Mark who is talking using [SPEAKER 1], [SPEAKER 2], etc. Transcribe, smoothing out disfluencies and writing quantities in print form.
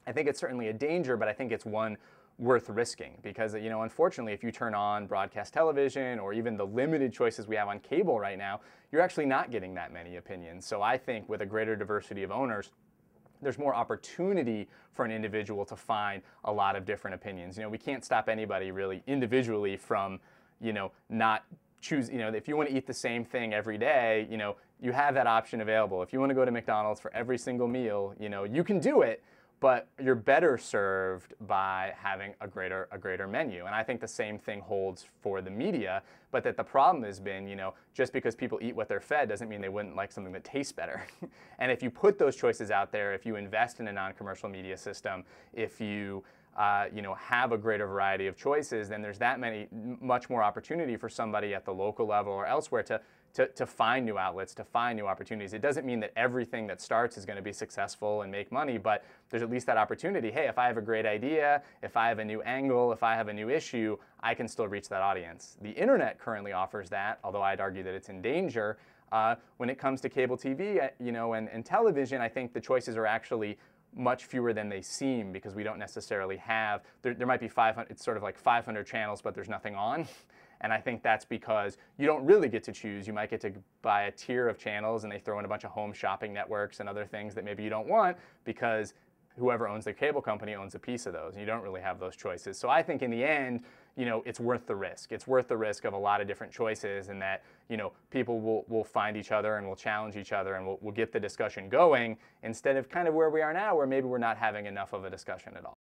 [SPEAKER 1] I think it's certainly a danger, but I think it's one worth risking because, unfortunately, if you turn on broadcast television or even the limited choices we have on cable right now, you're actually not getting that many opinions. So I think with a greater diversity of owners, there's more opportunity for an individual to find a lot of different opinions. We can't stop anybody really individually from, not choose, if you want to eat the same thing every day, you have that option available. If you want to go to McDonald's for every single meal, you can do it, but you're better served by having a greater menu. And I think the same thing holds for the media, but that the problem has been, just because people eat what they're fed doesn't mean they wouldn't like something that tastes better. And if you put those choices out there, if you invest in a non-commercial media system, if you have a greater variety of choices, then there's much more opportunity for somebody at the local level or elsewhere to find new outlets, to find new opportunities. It doesn't mean that everything that starts is going to be successful and make money, but there's at least that opportunity. Hey, if I have a great idea, if I have a new angle, if I have a new issue, I can still reach that audience. The internet currently offers that, although I'd argue that it's in danger. When it comes to cable TV, and television, I think the choices are actually much fewer than they seem because we don't necessarily have, there might be 500, it's sort of like 500 channels, but there's nothing on. And I think that's because you don't really get to choose. You might get to buy a tier of channels and they throw in a bunch of home shopping networks and other things that maybe you don't want because whoever owns the cable company owns a piece of those, and you don't really have those choices. So I think in the end, it's worth the risk. It's worth the risk of a lot of different choices, and that, people will find each other and will challenge each other and we'll get the discussion going instead of kind of where we are now, where maybe we're not having enough of a discussion at all.